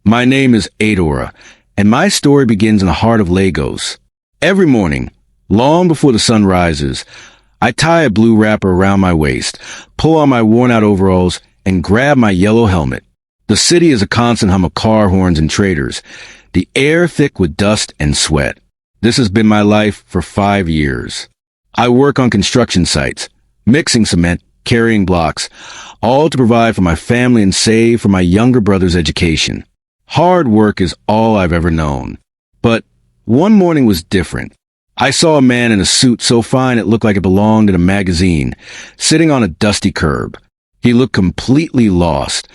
My name is Adaora, and my story begins in the heart of Lagos. Every morning, long before the sun rises, I tie a blue wrapper around my waist, pull on my worn-out overalls, and grab my yellow helmet. The city is a constant hum of car horns and traders, the air thick with dust and sweat. This has been my life for 5 years. I work on construction sites, mixing cement, carrying blocks, all to provide for my family and save for my younger brother's education. Hard work is all I've ever known. But one morning was different. I saw a man in a suit so fine it looked like it belonged in a magazine, sitting on a dusty curb. He looked completely lost,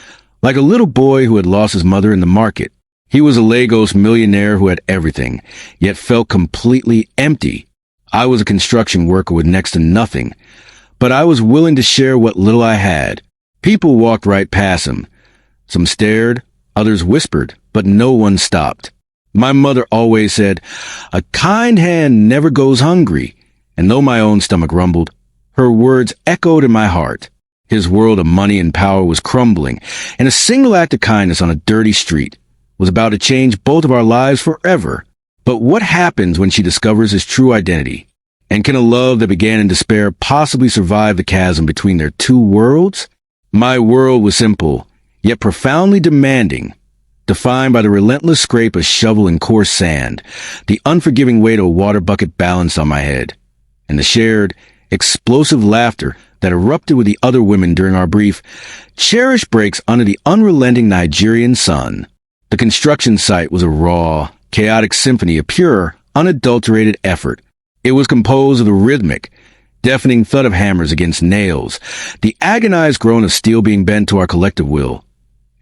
like a little boy who had lost his mother in the market. He was a Lagos millionaire who had everything, yet felt completely empty. I was a construction worker with next to nothing, but I was willing to share what little I had. People walked right past him. Some stared, others whispered, but no one stopped. My mother always said, "A kind hand never goes hungry," and though my own stomach rumbled, her words echoed in my heart. His world of money and power was crumbling, and a single act of kindness on a dirty street was about to change both of our lives forever. But what happens when she discovers his true identity? And can a love that began in despair possibly survive the chasm between their two worlds? My world was simple, yet profoundly demanding, defined by the relentless scrape of shovel and coarse sand, the unforgiving weight of a water bucket balanced on my head, and the shared, explosive laughter that erupted with the other women during our brief, cherished breaks under the unrelenting Nigerian sun. The construction site was a raw, chaotic symphony of pure, unadulterated effort. It was composed of the rhythmic, deafening thud of hammers against nails, the agonized groan of steel being bent to our collective will,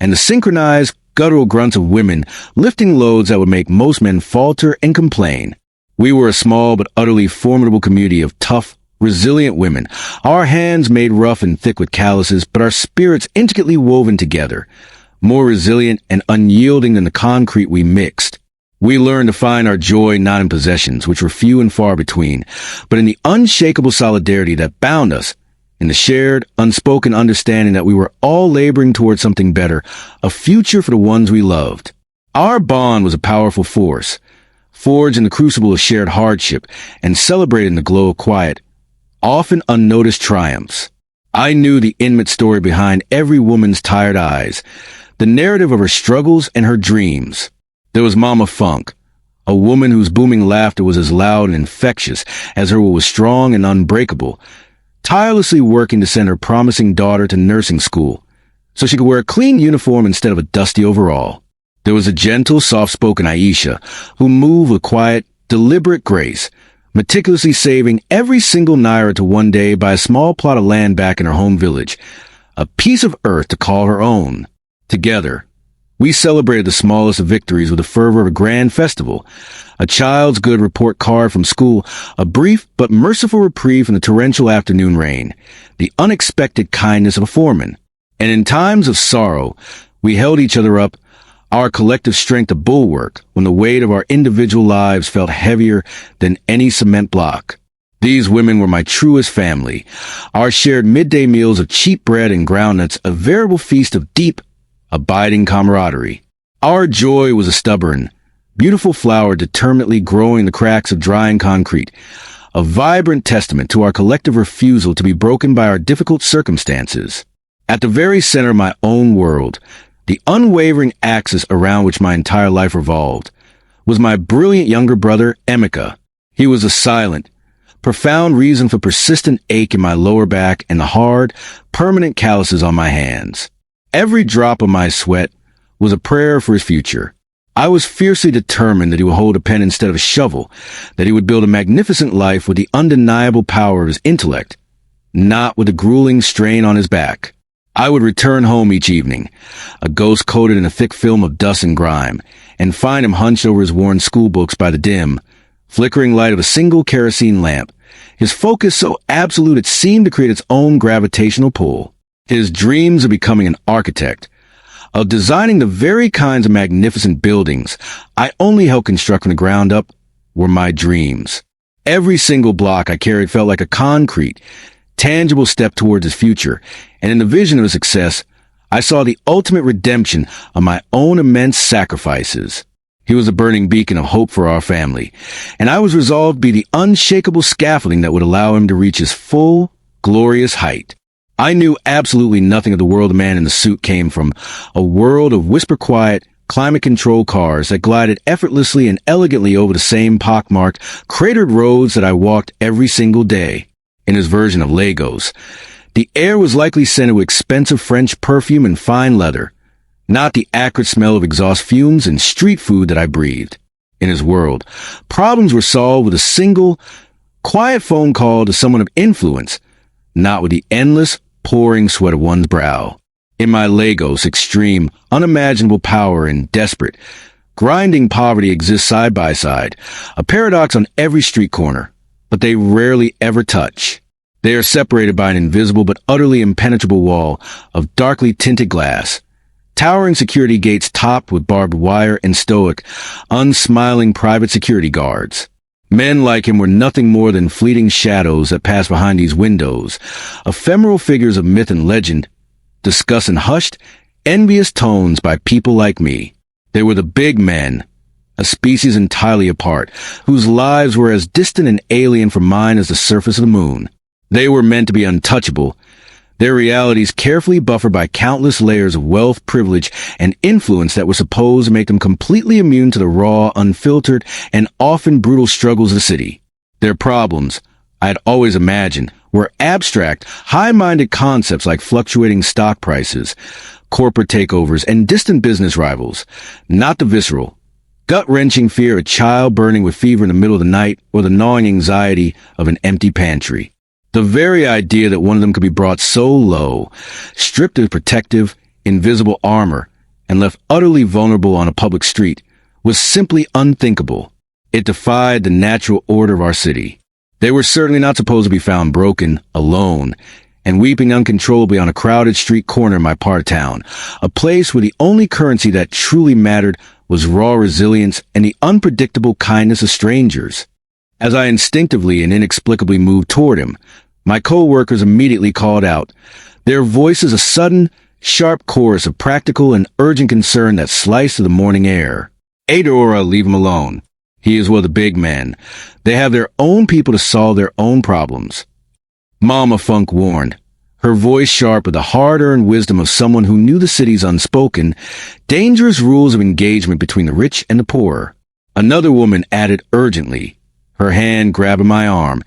and the synchronized, guttural grunts of women lifting loads that would make most men falter and complain. We were a small but utterly formidable community of tough, resilient women, our hands made rough and thick with calluses, but our spirits intricately woven together, more resilient and unyielding than the concrete we mixed. We learned to find our joy not in possessions, which were few and far between, but in the unshakable solidarity that bound us, in the shared, unspoken understanding that we were all laboring towards something better, a future for the ones we loved. Our bond was a powerful force, forged in the crucible of shared hardship and celebrated in the glow of quiet, often unnoticed triumphs. I knew the intimate story behind every woman's tired eyes, the narrative of her struggles and her dreams. There was Mama Funk, a woman whose booming laughter was as loud and infectious as her will was strong and unbreakable, tirelessly working to send her promising daughter to nursing school so she could wear a clean uniform instead of a dusty overall. There was a gentle, soft-spoken Aisha who moved with quiet, deliberate grace, meticulously saving every single naira to one day buy a small plot of land back in her home village, a piece of earth to call her own. Together, we celebrated the smallest of victories with the fervor of a grand festival, a child's good report card from school, a brief but merciful reprieve from the torrential afternoon rain, the unexpected kindness of a foreman. And in times of sorrow, we held each other up, our collective strength a bulwark when the weight of our individual lives felt heavier than any cement block. These women were my truest family, our shared midday meals of cheap bread and groundnuts, a veritable feast of deep, abiding camaraderie. Our joy was a stubborn, beautiful flower determinately growing the cracks of drying concrete, a vibrant testament to our collective refusal to be broken by our difficult circumstances. At the very center of my own world, the unwavering axis around which my entire life revolved, was my brilliant younger brother, 𝐿𝐴𝐻𝐿. He was a silent, profound reason for persistent ache in my lower back and the hard, permanent calluses on my hands. Every drop of my sweat was a prayer for his future. I was fiercely determined that he would hold a pen instead of a shovel, that he would build a magnificent life with the undeniable power of his intellect, not with the grueling strain on his back. I would return home each evening, a ghost coated in a thick film of dust and grime, and find him hunched over his worn school books by the dim, flickering light of a single kerosene lamp, his focus so absolute it seemed to create its own gravitational pull. His dreams of becoming an architect, of designing the very kinds of magnificent buildings I only helped construct from the ground up, were my dreams. Every single block I carried felt like a concrete, tangible step towards his future, and in the vision of his success, I saw the ultimate redemption of my own immense sacrifices. He was a burning beacon of hope for our family, and I was resolved to be the unshakable scaffolding that would allow him to reach his full, glorious height. I knew absolutely nothing of the world the man in the suit came from, a world of whisper-quiet, climate-controlled cars that glided effortlessly and elegantly over the same pockmarked, cratered roads that I walked every single day. In his version of Lagos, the air was likely scented with expensive French perfume and fine leather, not the acrid smell of exhaust fumes and street food that I breathed. In his world, problems were solved with a single, quiet phone call to someone of influence, not with the endless, pouring sweat of one's brow. In my Lagos, extreme, unimaginable power and desperate, grinding poverty exist side by side, a paradox on every street corner, but they rarely ever touch. They are separated by an invisible but utterly impenetrable wall of darkly tinted glass, towering security gates topped with barbed wire and stoic, unsmiling private security guards. Men like him were nothing more than fleeting shadows that passed behind these windows, ephemeral figures of myth and legend, discussed in hushed, envious tones by people like me. They were the big men, a species entirely apart, whose lives were as distant and alien from mine as the surface of the moon. They were meant to be untouchable, their realities carefully buffered by countless layers of wealth, privilege, and influence that were supposed to make them completely immune to the raw, unfiltered, and often brutal struggles of the city. Their problems, I had always imagined, were abstract, high-minded concepts like fluctuating stock prices, corporate takeovers, and distant business rivals, not the visceral, gut-wrenching fear of a child burning with fever in the middle of the night or the gnawing anxiety of an empty pantry. The very idea that one of them could be brought so low, stripped of protective, invisible armor, and left utterly vulnerable on a public street, was simply unthinkable. It defied the natural order of our city. They were certainly not supposed to be found broken, alone, and weeping uncontrollably on a crowded street corner in my part of town, a place where the only currency that truly mattered was raw resilience and the unpredictable kindness of strangers. As I instinctively and inexplicably moved toward him, my co-workers immediately called out, their voices a sudden, sharp chorus of practical and urgent concern that sliced through the morning air. Adaora, leave him alone. He is one of the big men. They have their own people to solve their own problems. Mama Funk warned, her voice sharp with the hard-earned wisdom of someone who knew the city's unspoken, dangerous rules of engagement between the rich and the poor. Another woman added urgently, her hand grabbing my arm,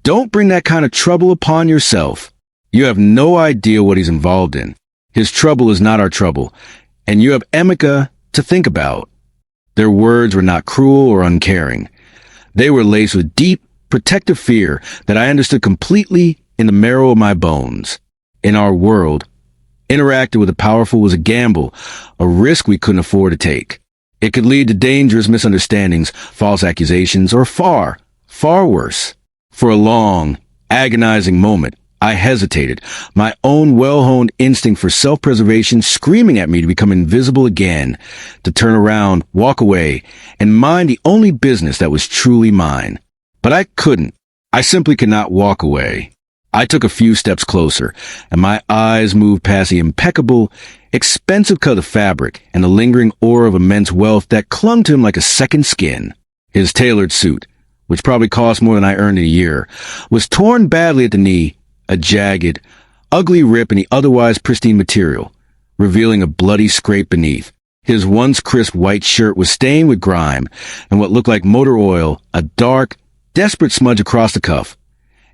don't bring that kind of trouble upon yourself. You have no idea what he's involved in. His trouble is not our trouble, and you have 𝐖𝐡𝐚𝐭 to think about. Their words were not cruel or uncaring. They were laced with deep, protective fear that I understood completely in the marrow of my bones. In our world, interacting with the powerful was a gamble, a risk we couldn't afford to take. It could lead to dangerous misunderstandings, false accusations, or far, far worse. For a long, agonizing moment, I hesitated, my own well-honed instinct for self-preservation screaming at me to become invisible again, to turn around, walk away, and mind the only business that was truly mine. But I couldn't. I simply could not walk away. I took a few steps closer, and my eyes moved past the impeccable, expensive cut of fabric and the lingering aura of immense wealth that clung to him like a second skin. His tailored suit, which probably cost more than I earned in a year, was torn badly at the knee, a jagged, ugly rip in the otherwise pristine material, revealing a bloody scrape beneath. His once crisp white shirt was stained with grime and what looked like motor oil, a dark, desperate smudge across the cuff,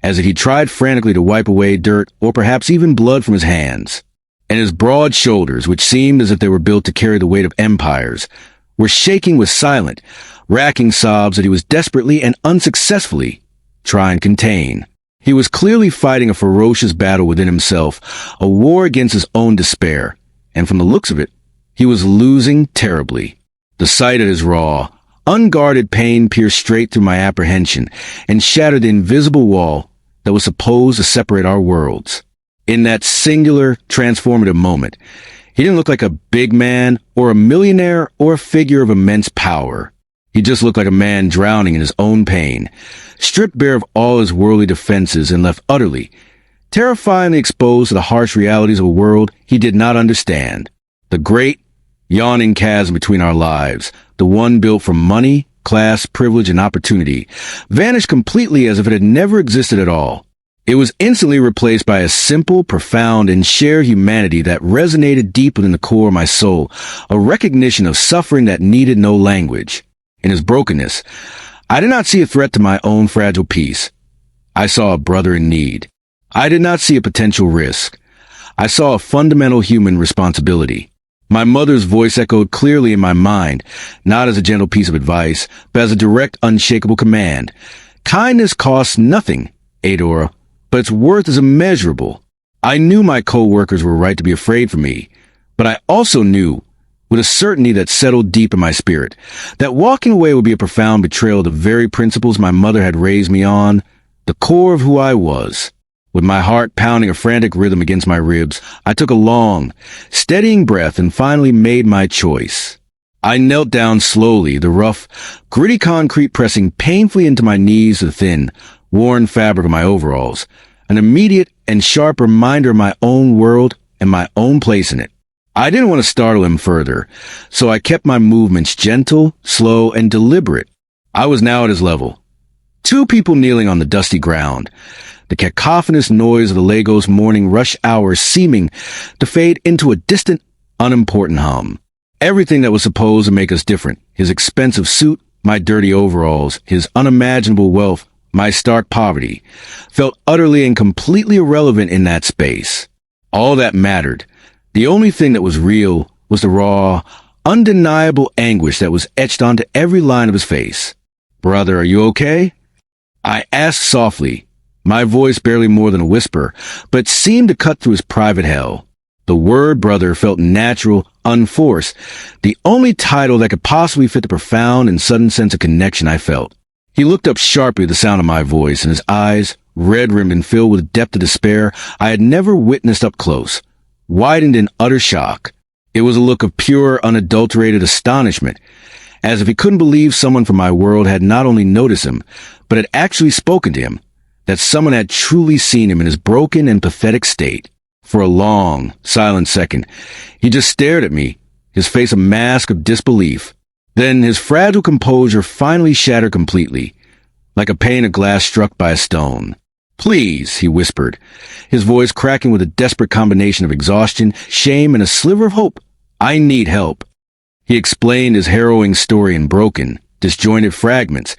as if he tried frantically to wipe away dirt or perhaps even blood from his hands. And his broad shoulders, which seemed as if they were built to carry the weight of empires, were shaking with silent, racking sobs that he was desperately and unsuccessfully trying to contain. He was clearly fighting a ferocious battle within himself, a war against his own despair, and from the looks of it, he was losing terribly. The sight of his raw, unguarded pain pierced straight through my apprehension and shattered the invisible wall that was supposed to separate our worlds. In that singular, transformative moment, he didn't look like a big man or a millionaire or a figure of immense power. He just looked like a man drowning in his own pain, stripped bare of all his worldly defenses and left utterly, terrifyingly exposed to the harsh realities of a world he did not understand. The great, yawning chasm between our lives, the one built from money, class, privilege, and opportunity, vanished completely as if it had never existed at all. It was instantly replaced by a simple, profound, and shared humanity that resonated deep within the core of my soul, a recognition of suffering that needed no language. In his brokenness, I did not see a threat to my own fragile peace. I saw a brother in need. I did not see a potential risk. I saw a fundamental human responsibility. My mother's voice echoed clearly in my mind, not as a gentle piece of advice, but as a direct, unshakable command. Kindness costs nothing, Adaora, but its worth is immeasurable. I knew my co-workers were right to be afraid for me, but I also knew, with a certainty that settled deep in my spirit, that walking away would be a profound betrayal of the very principles my mother had raised me on, the core of who I was. With my heart pounding a frantic rhythm against my ribs, I took a long, steadying breath and finally made my choice. I knelt down slowly, the rough, gritty concrete pressing painfully into my knees to the thin, worn fabric of my overalls, an immediate and sharp reminder of my own world and my own place in it. I didn't want to startle him further, so I kept my movements gentle, slow, and deliberate. I was now at his level. Two people kneeling on the dusty ground, the cacophonous noise of the Lagos morning rush hour seeming to fade into a distant, unimportant hum. Everything that was supposed to make us different, his expensive suit, my dirty overalls, his unimaginable wealth, my stark poverty, felt utterly and completely irrelevant in that space. All that mattered, the only thing that was real, was the raw, undeniable anguish that was etched onto every line of his face. "Brother, are you okay?" I asked softly, my voice barely more than a whisper, but seemed to cut through his private hell. The word brother felt natural, unforced, the only title that could possibly fit the profound and sudden sense of connection I felt. He looked up sharply at the sound of my voice, and his eyes, red-rimmed and filled with a depth of despair I had never witnessed up close, widened in utter shock. It was a look of pure, unadulterated astonishment, as if he couldn't believe someone from my world had not only noticed him, but had actually spoken to him, that someone had truly seen him in his broken and pathetic state. For a long, silent second, he just stared at me, his face a mask of disbelief. Then his fragile composure finally shattered completely, like a pane of glass struck by a stone. "Please," he whispered, his voice cracking with a desperate combination of exhaustion, shame, and a sliver of hope. "I need help." He explained his harrowing story in broken, disjointed fragments,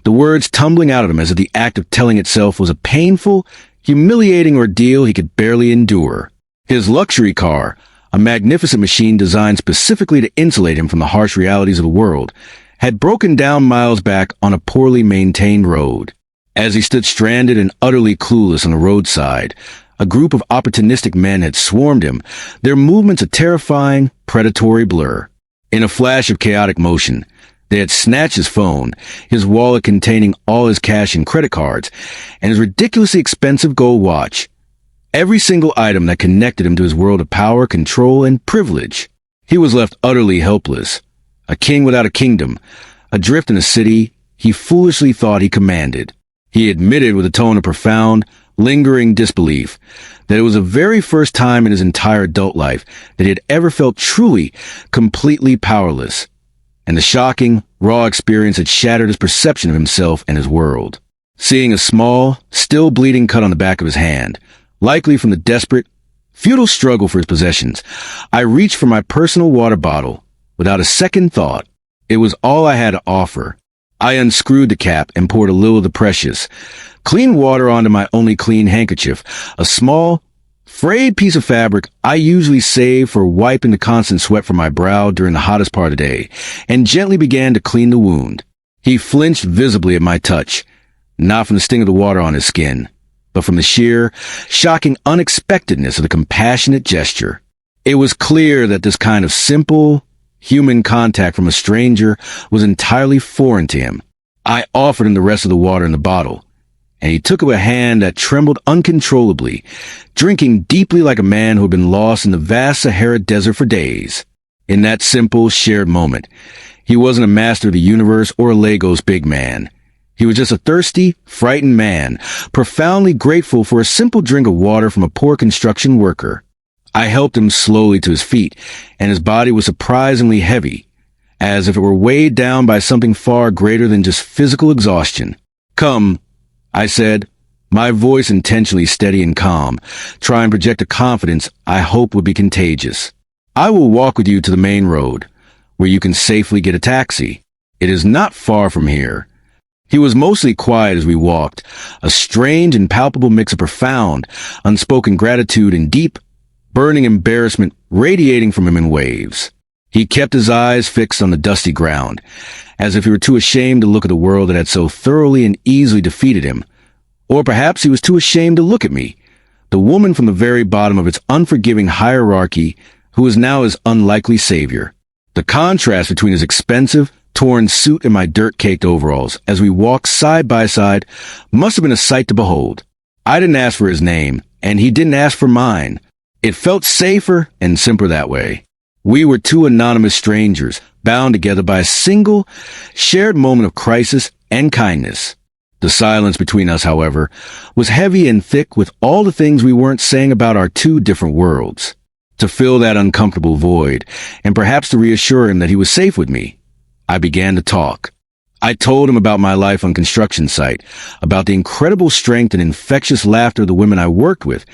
the words tumbling out of him as if the act of telling itself was a painful, humiliating ordeal he could barely endure. His luxury car, a magnificent machine designed specifically to insulate him from the harsh realities of the world, had broken down miles back on a poorly maintained road. As he stood stranded and utterly clueless on the roadside, a group of opportunistic men had swarmed him, their movements a terrifying, predatory blur. In a flash of chaotic motion, they had snatched his phone, his wallet containing all his cash and credit cards, and his ridiculously expensive gold watch. Every single item that connected him to his world of power, control, and privilege. He was left utterly helpless, a king without a kingdom, adrift in a city he foolishly thought he commanded. He admitted with a tone of profound, lingering disbelief that it was the very first time in his entire adult life that he had ever felt truly, completely powerless. And the shocking, raw experience had shattered his perception of himself and his world. Seeing a small, still bleeding cut on the back of his hand, likely from the desperate, futile struggle for his possessions, I reached for my personal water bottle without a second thought. It was all I had to offer. I unscrewed the cap and poured a little of the precious, clean water onto my only clean handkerchief, a small, frayed piece of fabric I usually save for wiping the constant sweat from my brow during the hottest part of the day, and gently began to clean the wound. He flinched visibly at my touch, not from the sting of the water on his skin, but from the sheer, shocking unexpectedness of the compassionate gesture. It was clear that this kind of simple, human contact from a stranger was entirely foreign to him. I offered him the rest of the water in the bottle, and he took it with a hand that trembled uncontrollably, drinking deeply like a man who had been lost in the vast Sahara Desert for days. In that simple, shared moment, he wasn't a master of the universe or a Lagos big man. He was just a thirsty, frightened man, profoundly grateful for a simple drink of water from a poor construction worker. I helped him slowly to his feet, and his body was surprisingly heavy, as if it were weighed down by something far greater than just physical exhaustion. "Come," I said, my voice intentionally steady and calm, trying to project a confidence I hoped would be contagious. "I will walk with you to the main road, where you can safely get a taxi. It is not far from here." He was mostly quiet as we walked, a strange and palpable mix of profound, unspoken gratitude and deep, burning embarrassment radiating from him in waves. He kept his eyes fixed on the dusty ground, as if he were too ashamed to look at the world that had so thoroughly and easily defeated him. Or perhaps he was too ashamed to look at me, the woman from the very bottom of its unforgiving hierarchy who was now his unlikely savior. The contrast between his expensive, torn suit and my dirt-caked overalls as we walked side by side must have been a sight to behold. I didn't ask for his name, and he didn't ask for mine. It felt safer and simpler that way. We were two anonymous strangers, bound together by a single, shared moment of crisis and kindness. The silence between us, however, was heavy and thick with all the things we weren't saying about our two different worlds. To fill that uncomfortable void, and perhaps to reassure him that he was safe with me, I began to talk. I told him about my life on construction site, about the incredible strength and infectious laughter of the women I worked with,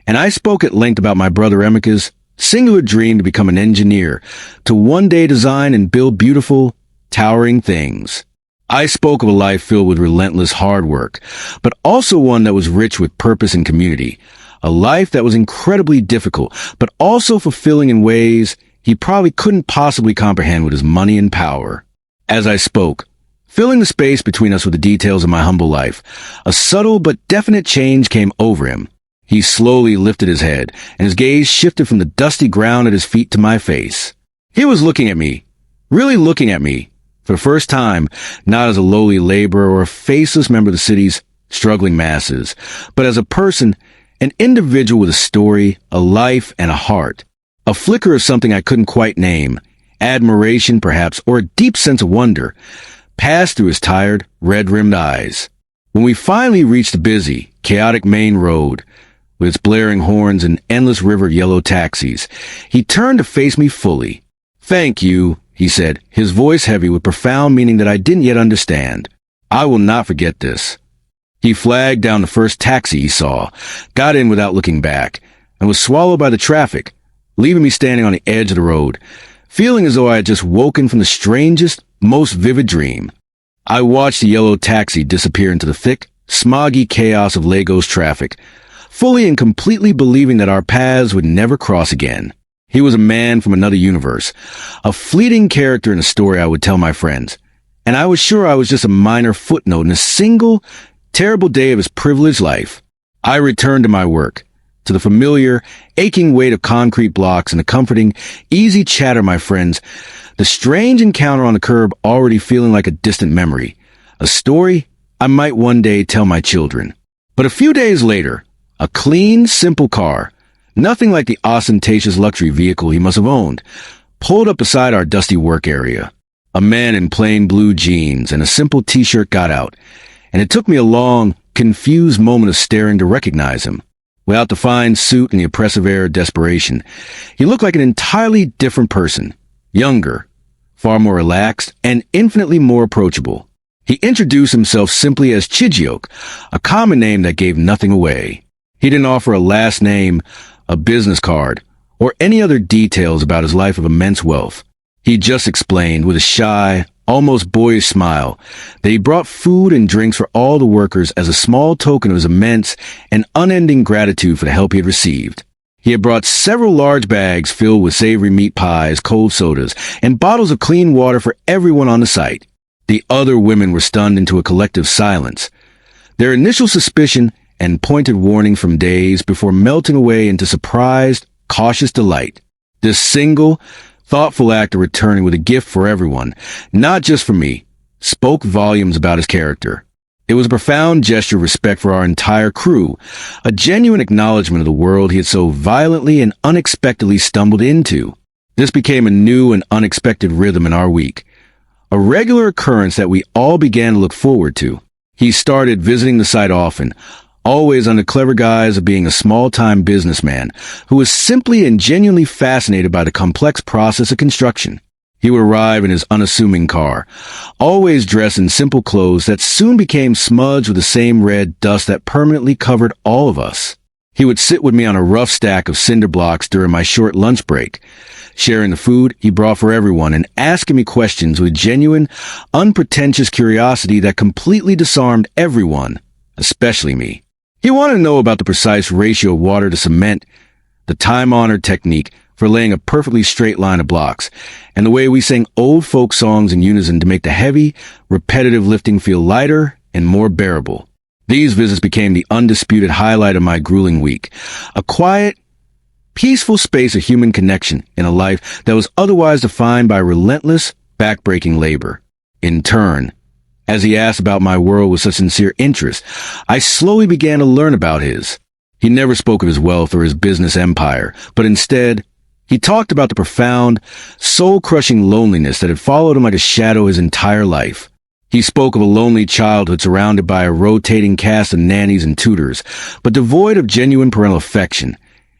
and I spoke at length about my brother 𝐿𝐴𝐺𝐻's singular dream to become an engineer, to one day design and build beautiful, towering things. I spoke of a life filled with relentless hard work, but also one that was rich with purpose and community, a life that was incredibly difficult, but also fulfilling in ways he probably couldn't possibly comprehend with his money and power. As I spoke, filling the space between us with the details of my humble life, a subtle but definite change came over him. He slowly lifted his head, and his gaze shifted from the dusty ground at his feet to my face. He was looking at me, really looking at me, for the first time, not as a lowly laborer or a faceless member of the city's struggling masses, but as a person, an individual with a story, a life, and a heart. A flicker of something I couldn't quite name, admiration perhaps, or a deep sense of wonder, passed through his tired, red-rimmed eyes. When we finally reached the busy, chaotic main road, with its blaring horns and endless river of yellow taxis, he turned to face me fully. "Thank you," he said, his voice heavy with profound meaning that I didn't yet understand. "I will not forget this." He flagged down the first taxi he saw, got in without looking back, and was swallowed by the traffic, leaving me standing on the edge of the road, feeling as though I had just woken from the strangest, most vivid dream. I watched the yellow taxi disappear into the thick, smoggy chaos of Lagos traffic, fully and completely believing that our paths would never cross again. He was a man from another universe, a fleeting character in a story I would tell my friends, and I was sure I was just a minor footnote in a single, terrible day of his privileged life. I returned to my work, to the familiar, aching weight of concrete blocks and the comforting, easy chatter of my friends, the strange encounter on the curb already feeling like a distant memory, a story I might one day tell my children. But a few days later, a clean, simple car, nothing like the ostentatious luxury vehicle he must have owned, pulled up beside our dusty work area. A man in plain blue jeans and a simple t-shirt got out, and it took me a long, confused moment of staring to recognize him. Without the fine suit and the oppressive air of desperation, he looked like an entirely different person, younger, far more relaxed, and infinitely more approachable. He introduced himself simply as Chijioke, a common name that gave nothing away. He didn't offer a last name, a business card, or any other details about his life of immense wealth. He just explained with a shy, almost boyish smile that he brought food and drinks for all the workers as a small token of his immense and unending gratitude for the help he had received. He had brought several large bags filled with savory meat pies, cold sodas, and bottles of clean water for everyone on the site. The other women were stunned into a collective silence, their initial suspicion and pointed warning from days before melting away into surprised, cautious delight. This single, thoughtful act of returning with a gift for everyone, not just for me, spoke volumes about his character. It was a profound gesture of respect for our entire crew, a genuine acknowledgement of the world he had so violently and unexpectedly stumbled into. This became a new and unexpected rhythm in our week, a regular occurrence that we all began to look forward to. He started visiting the site often, always under clever guise of being a small-time businessman who was simply and genuinely fascinated by the complex process of construction. He would arrive in his unassuming car, always dressed in simple clothes that soon became smudged with the same red dust that permanently covered all of us. He would sit with me on a rough stack of cinder blocks during my short lunch break, sharing the food he brought for everyone and asking me questions with genuine, unpretentious curiosity that completely disarmed everyone, especially me. He wanted to know about the precise ratio of water to cement, the time-honored technique for laying a perfectly straight line of blocks, and the way we sang old folk songs in unison to make the heavy, repetitive lifting feel lighter and more bearable. These visits became the undisputed highlight of my grueling week, a quiet, peaceful space of human connection in a life that was otherwise defined by relentless, backbreaking labor. In turn, as he asked about my world with such sincere interest, I slowly began to learn about his. He never spoke of his wealth or his business empire, but instead, he talked about the profound, soul-crushing loneliness that had followed him like a shadow his entire life. He spoke of a lonely childhood surrounded by a rotating cast of nannies and tutors, but devoid of genuine parental affection,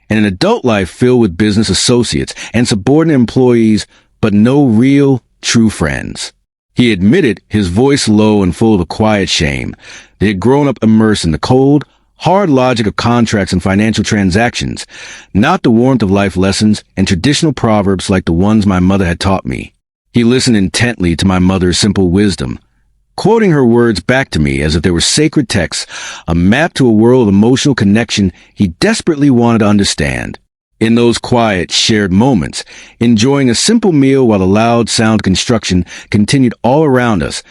and an adult life filled with business associates and subordinate employees, but no real, true friends. He admitted, his voice low and full of a quiet shame, that he had grown up immersed in the cold, hard logic of contracts and financial transactions, not the warmth of life lessons and traditional proverbs like the ones my mother had taught me. He listened intently to my mother's simple wisdom, quoting her words back to me as if they were sacred texts, a map to a world of emotional connection he desperately wanted to understand. In those quiet, shared moments, enjoying a simple meal while the loud sound of construction continued all around us,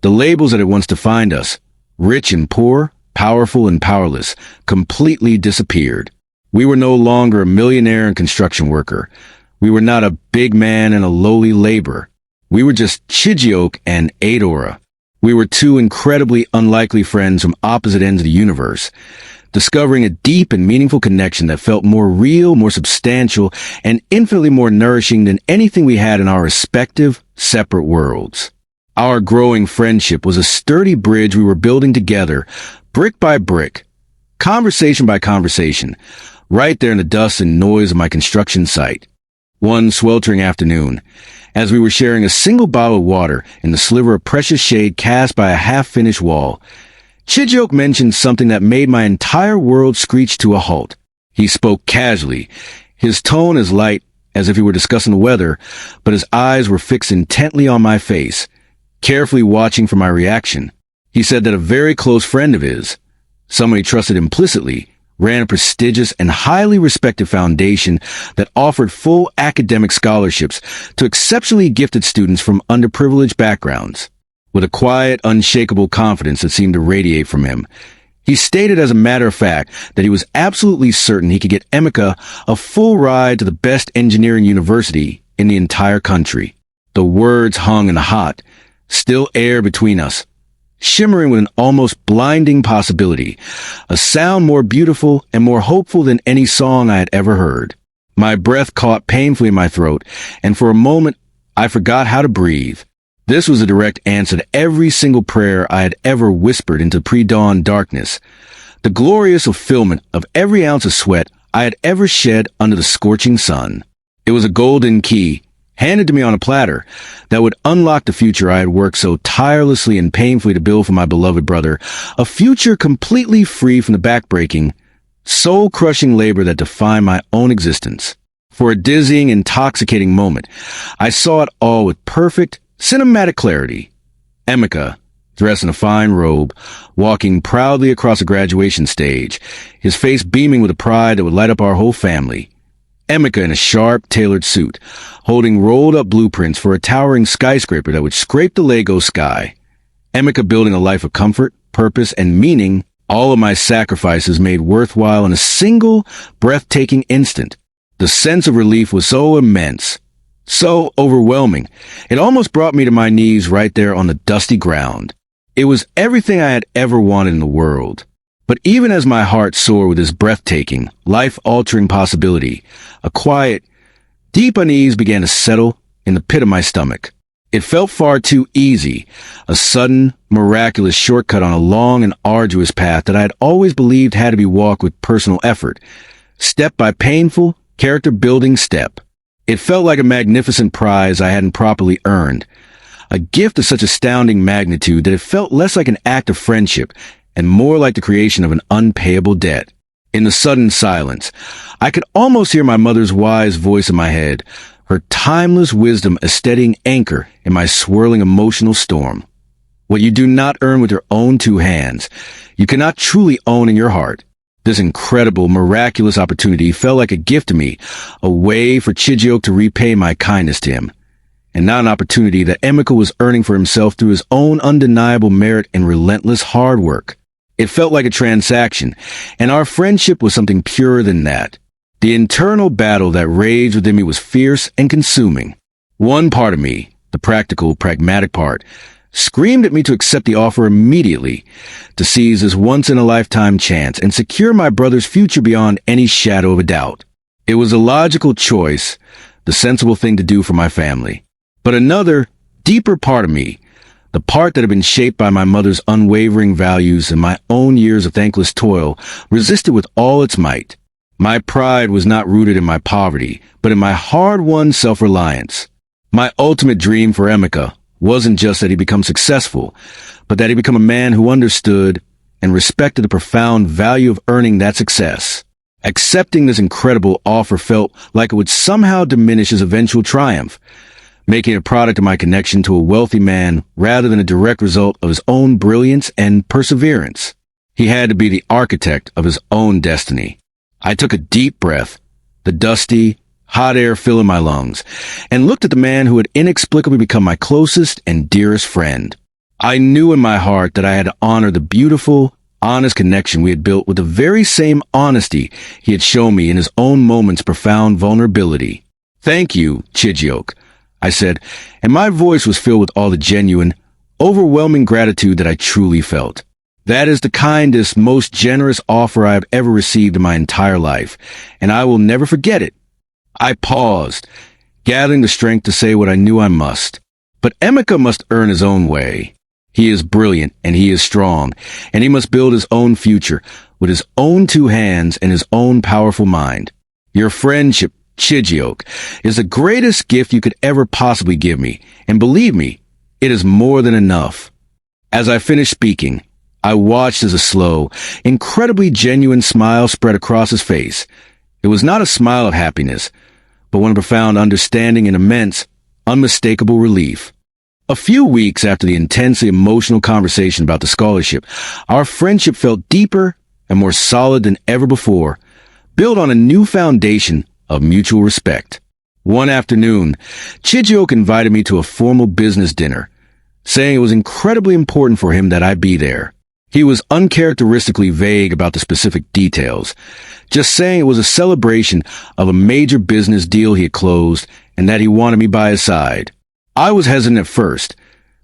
the labels that had once defined us, rich and poor, powerful and powerless, completely disappeared. We were no longer a millionaire and construction worker. We were not a big man and a lowly laborer. We were just Chijioke and Adaora. We were two incredibly unlikely friends from opposite ends of the universe, discovering a deep and meaningful connection that felt more real, more substantial, and infinitely more nourishing than anything we had in our respective, separate worlds. Our growing friendship was a sturdy bridge we were building together, brick by brick, conversation by conversation, right there in the dust and noise of my construction site. One sweltering afternoon, as we were sharing a single bottle of water in the sliver of precious shade cast by a half-finished wall, Chijioke mentioned something that made my entire world screech to a halt. He spoke casually, his tone as light as if he were discussing the weather, but his eyes were fixed intently on my face, carefully watching for my reaction. He said that a very close friend of his, someone he trusted implicitly, ran a prestigious and highly respected foundation that offered full academic scholarships to exceptionally gifted students from underprivileged backgrounds. With a quiet, unshakable confidence that seemed to radiate from him, he stated as a matter of fact that he was absolutely certain he could get 𝐖𝐚𝐭 a full ride to the best engineering university in the entire country. The words hung in the hot, still air between us, shimmering with an almost blinding possibility, a sound more beautiful and more hopeful than any song I had ever heard. My breath caught painfully in my throat, and for a moment I forgot how to breathe. This was a direct answer to every single prayer I had ever whispered into pre-dawn darkness, the glorious fulfillment of every ounce of sweat I had ever shed under the scorching sun. It was a golden key, handed to me on a platter, that would unlock the future I had worked so tirelessly and painfully to build for my beloved brother, a future completely free from the backbreaking, soul-crushing labor that defined my own existence. For a dizzying, intoxicating moment, I saw it all with perfect, cinematic clarity. 𝐖𝐚𝐭, dressed in a fine robe, walking proudly across a graduation stage, his face beaming with a pride that would light up our whole family. 𝐖𝐚𝐭 in a sharp, tailored suit, holding rolled-up blueprints for a towering skyscraper that would scrape the Lego sky. 𝐖𝐚𝐭 building a life of comfort, purpose, and meaning, all of my sacrifices made worthwhile in a single, breathtaking instant. The sense of relief was so immense, so overwhelming, it almost brought me to my knees right there on the dusty ground. It was everything I had ever wanted in the world. But even as my heart soared with this breathtaking, life-altering possibility, a quiet, deep unease began to settle in the pit of my stomach. It felt far too easy, a sudden, miraculous shortcut on a long and arduous path that I had always believed had to be walked with personal effort, step by painful, character-building step. It felt like a magnificent prize I hadn't properly earned, a gift of such astounding magnitude that it felt less like an act of friendship and more like the creation of an unpayable debt. In the sudden silence, I could almost hear my mother's wise voice in my head, her timeless wisdom a steadying anchor in my swirling emotional storm. What you do not earn with your own two hands, you cannot truly own in your heart. This incredible, miraculous opportunity felt like a gift to me, a way for Chijioke to repay my kindness to him, and not an opportunity that 𝐖𝐚𝐭 was earning for himself through his own undeniable merit and relentless hard work. It felt like a transaction, and our friendship was something purer than that. The internal battle that raged within me was fierce and consuming. One part of me, the practical, pragmatic part, screamed at me to accept the offer immediately, to seize this once-in-a-lifetime chance and secure my brother's future beyond any shadow of a doubt. It was a logical choice, the sensible thing to do for my family. But another, deeper part of me, the part that had been shaped by my mother's unwavering values and my own years of thankless toil, resisted with all its might. My pride was not rooted in my poverty, but in my hard-won self-reliance. My ultimate dream for 𝐖𝐚𝐭 wasn't just that he become successful, but that he become a man who understood and respected the profound value of earning that success. Accepting this incredible offer felt like it would somehow diminish his eventual triumph, making it a product of my connection to a wealthy man rather than a direct result of his own brilliance and perseverance. He had to be the architect of his own destiny. I took a deep breath, the dusty, hot air filling my lungs, and looked at the man who had inexplicably become my closest and dearest friend. I knew in my heart that I had to honor the beautiful, honest connection we had built with the very same honesty he had shown me in his own moments of profound vulnerability. "Thank you, Chijioke," I said, and my voice was filled with all the genuine, overwhelming gratitude that I truly felt. "That is the kindest, most generous offer I have ever received in my entire life, and I will never forget it." I paused, gathering the strength to say what I knew I must. But 𝐖𝐚𝐭 must earn his own way. He is brilliant, and he is strong, and he must build his own future with his own two hands and his own powerful mind. Your friendship, Chijioke, is the greatest gift you could ever possibly give me, and believe me, it is more than enough. As I finished speaking, I watched as a slow, incredibly genuine smile spread across his face. It was not a smile of happiness, but one of profound understanding and immense, unmistakable relief. A few weeks after the intensely emotional conversation about the scholarship, our friendship felt deeper and more solid than ever before, built on a new foundation of mutual respect. One afternoon, Chijioke invited me to a formal business dinner, saying it was incredibly important for him that I be there. He was uncharacteristically vague about the specific details, just saying it was a celebration of a major business deal he had closed and that he wanted me by his side. I was hesitant at first,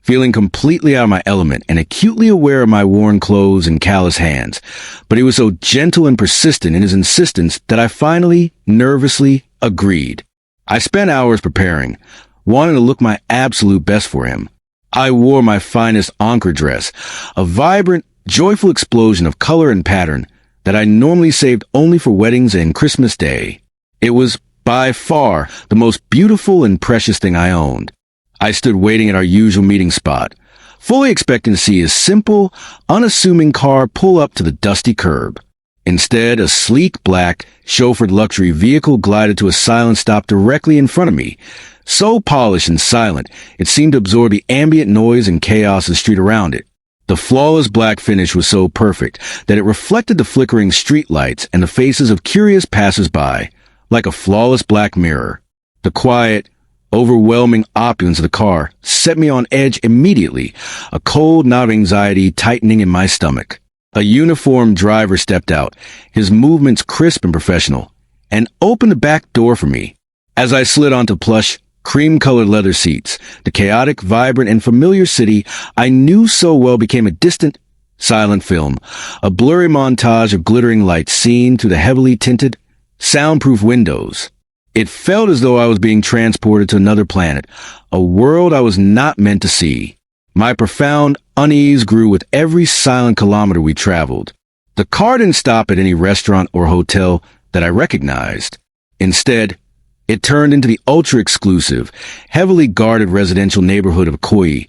feeling completely out of my element and acutely aware of my worn clothes and calloused hands, but he was so gentle and persistent in his insistence that I finally, nervously, agreed. I spent hours preparing, wanting to look my absolute best for him. I wore my finest 𝐚𝐭 dress, a vibrant, joyful explosion of color and pattern that I normally saved only for weddings and Christmas Day. It was, by far, the most beautiful and precious thing I owned. I stood waiting at our usual meeting spot, fully expecting to see his simple, unassuming car pull up to the dusty curb. Instead, a sleek, black, chauffeured luxury vehicle glided to a silent stop directly in front of me, so polished and silent it seemed to absorb the ambient noise and chaos of the street around it. The flawless black finish was so perfect that it reflected the flickering street lights and the faces of curious passers-by, like a flawless black mirror. The quiet, overwhelming opulence of the car set me on edge immediately, a cold knot of anxiety tightening in my stomach. A uniformed driver stepped out, his movements crisp and professional, and opened the back door for me. As I slid onto plush, cream-colored leather seats, the chaotic, vibrant, and familiar city I knew so well became a distant, silent film, a blurry montage of glittering lights seen through the heavily tinted, soundproof windows. It felt as though I was being transported to another planet, a world I was not meant to see. My profound unease grew with every silent kilometer we traveled. The car didn't stop at any restaurant or hotel that I recognized. Instead, it turned into the ultra-exclusive, heavily guarded residential neighborhood of 𝐴𝐻,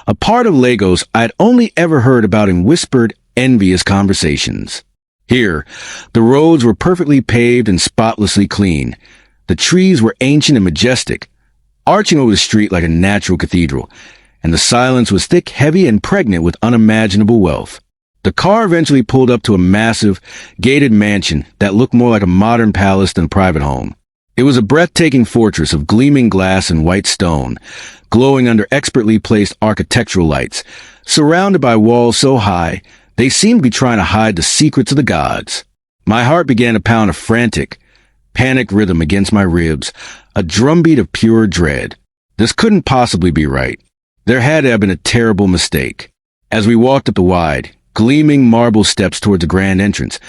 a part of Lagos I had only ever heard about in whispered, envious conversations. Here, the roads were perfectly paved and spotlessly clean. The trees were ancient and majestic, arching over the street like a natural cathedral, and the silence was thick, heavy, and pregnant with unimaginable wealth. The car eventually pulled up to a massive, gated mansion that looked more like a modern palace than a private home. It was a breathtaking fortress of gleaming glass and white stone, glowing under expertly placed architectural lights, surrounded by walls so high they seemed to be trying to hide the secrets of the gods. My heart began to pound a frantic, panic rhythm against my ribs, a drumbeat of pure dread. This couldn't possibly be right. There had to have been a terrible mistake. As we walked up the wide, gleaming marble steps towards the grand entrance,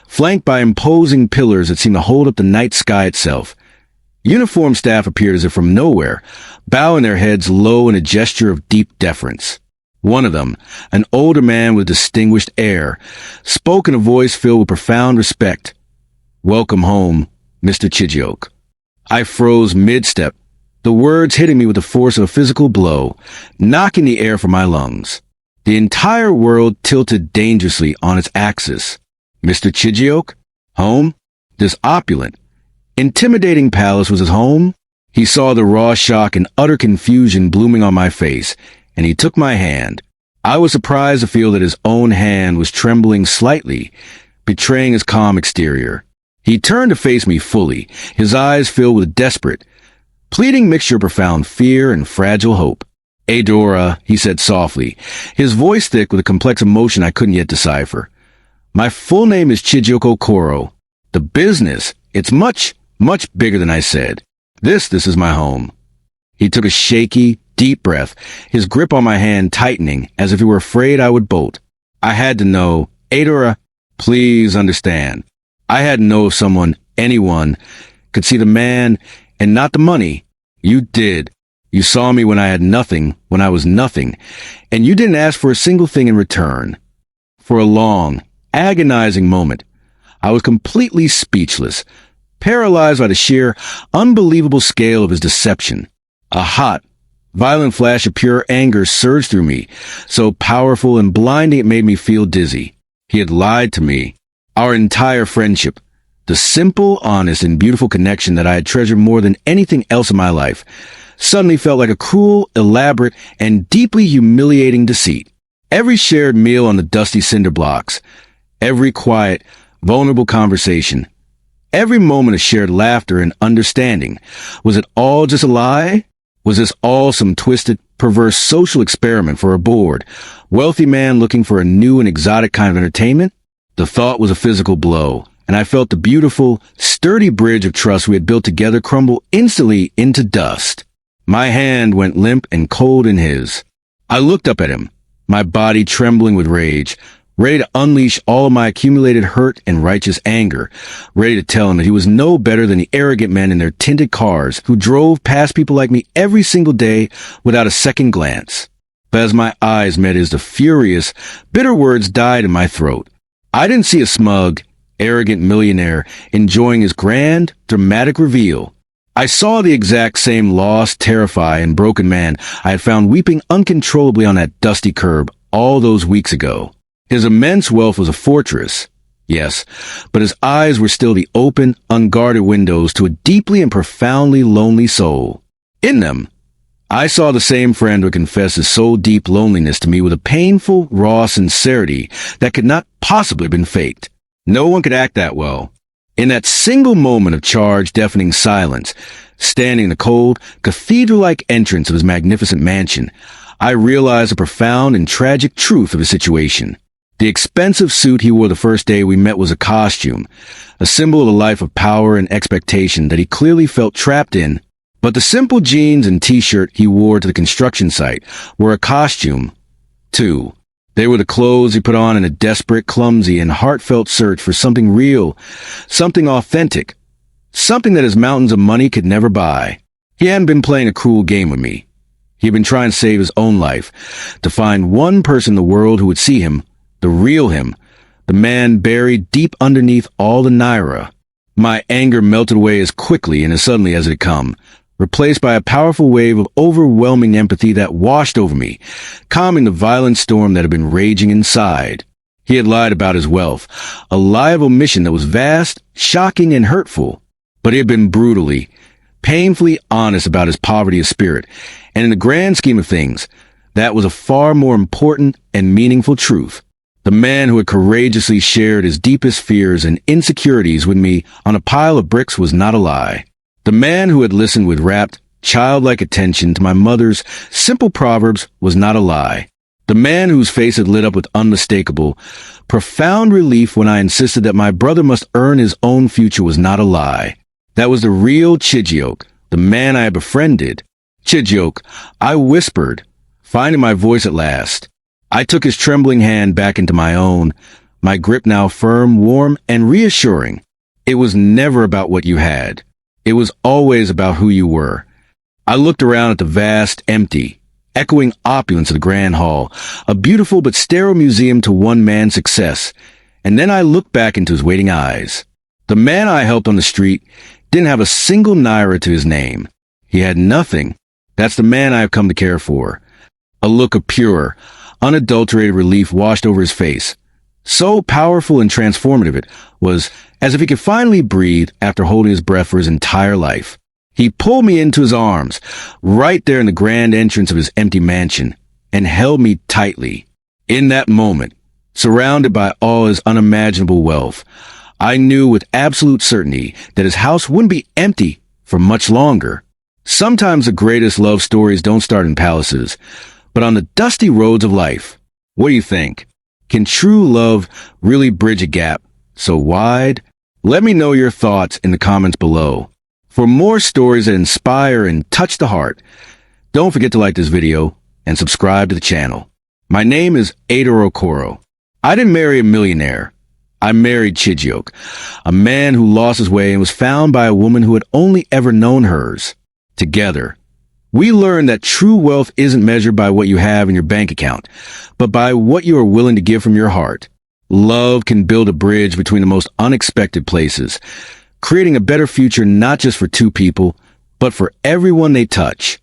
flanked by imposing pillars that seemed to hold up the night sky itself, uniformed staff appeared as if from nowhere, bowing their heads low in a gesture of deep deference. One of them, an older man with distinguished air, spoke in a voice filled with profound respect. "Welcome home, Mr. Chijioke." I froze mid-step, the words hitting me with the force of a physical blow, knocking the air from my lungs. The entire world tilted dangerously on its axis. Mr. Chijioke? Home? This opulent, intimidating palace was his home? He saw the raw shock and utter confusion blooming on my face, and he took my hand. I was surprised to feel that his own hand was trembling slightly, betraying his calm exterior. He turned to face me fully, his eyes filled with a desperate, pleading mixture of profound fear and fragile hope. "Adaora," he said softly, his voice thick with a complex emotion I couldn't yet decipher. "My full name is Chijioke Okoro. The business, it's much, much bigger than I said. This is my home." He took a shaky, deep breath, his grip on my hand tightening as if he were afraid I would bolt. I had to know, "Adaora, please understand. I had to know if someone, anyone, could see the man and not the money. You did. You saw me when I had nothing, when I was nothing, and you didn't ask for a single thing in return." For a long, agonizing moment, I was completely speechless, paralyzed by the sheer, unbelievable scale of his deception. A hot, violent flash of pure anger surged through me, so powerful and blinding it made me feel dizzy. He had lied to me. Our entire friendship, the simple, honest, and beautiful connection that I had treasured more than anything else in my life, suddenly felt like a cruel, elaborate, and deeply humiliating deceit. Every shared meal on the dusty cinder blocks, every quiet, vulnerable conversation, every moment of shared laughter and understanding, was it all just a lie? Was this all some twisted, perverse social experiment for a bored, wealthy man looking for a new and exotic kind of entertainment? The thought was a physical blow, and I felt the beautiful, sturdy bridge of trust we had built together crumble instantly into dust. My hand went limp and cold in his. I looked up at him, my body trembling with rage, ready to unleash all of my accumulated hurt and righteous anger, ready to tell him that he was no better than the arrogant men in their tinted cars who drove past people like me every single day without a second glance. But as my eyes met his, the furious, bitter words died in my throat. I didn't see a smug, arrogant millionaire enjoying his grand, dramatic reveal. I saw the exact same lost, terrified, and broken man I had found weeping uncontrollably on that dusty curb all those weeks ago. His immense wealth was a fortress, yes, but his eyes were still the open, unguarded windows to a deeply and profoundly lonely soul. In them, I saw the same friend who confessed his soul-deep loneliness to me with a painful, raw sincerity that could not possibly have been faked. No one could act that well. In that single moment of charged, deafening silence, standing in the cold, cathedral-like entrance of his magnificent mansion, I realized the profound and tragic truth of his situation. The expensive suit he wore the first day we met was a costume, a symbol of a life of power and expectation that he clearly felt trapped in. But the simple jeans and t-shirt he wore to the construction site were a costume, too. They were the clothes he put on in a desperate, clumsy, and heartfelt search for something real, something authentic, something that his mountains of money could never buy. He hadn't been playing a cruel game with me. He had been trying to save his own life, to find one person in the world who would see him, the real him, the man buried deep underneath all the naira. My anger melted away as quickly and as suddenly as it had come, replaced by a powerful wave of overwhelming empathy that washed over me, calming the violent storm that had been raging inside. He had lied about his wealth, a lie of omission that was vast, shocking, and hurtful. But he had been brutally, painfully honest about his poverty of spirit, and in the grand scheme of things, that was a far more important and meaningful truth. The man who had courageously shared his deepest fears and insecurities with me on a pile of bricks was not a lie. The man who had listened with rapt, childlike attention to my mother's simple proverbs was not a lie. The man whose face had lit up with unmistakable, profound relief when I insisted that my brother must earn his own future was not a lie. That was the real Chijioke, the man I had befriended. Chijioke, I whispered, finding my voice at last. I took his trembling hand back into my own, my grip now firm, warm, and reassuring. It was never about what you had. It was always about who you were. I looked around at the vast, empty, echoing opulence of the grand hall, a beautiful but sterile museum to one man's success, and then I looked back into his waiting eyes. The man I helped on the street didn't have a single naira to his name. He had nothing. That's the man I have come to care for. A look of pure, unadulterated relief washed over his face. So powerful and transformative it was, as if he could finally breathe after holding his breath for his entire life. He pulled me into his arms, right there in the grand entrance of his empty mansion, and held me tightly. In that moment, surrounded by all his unimaginable wealth, I knew with absolute certainty that his house wouldn't be empty for much longer. Sometimes the greatest love stories don't start in palaces, but on the dusty roads of life. What do you think? Can true love really bridge a gap so wide? Let me know your thoughts in the comments below. For more stories that inspire and touch the heart, don't forget to like this video and subscribe to the channel. My name is Adaora. I didn't marry a millionaire. I married Chijioke, a man who lost his way and was found by a woman who had only ever known hers. Together, we learned that true wealth isn't measured by what you have in your bank account, but by what you are willing to give from your heart. Love can build a bridge between the most unexpected places, creating a better future not just for two people, but for everyone they touch.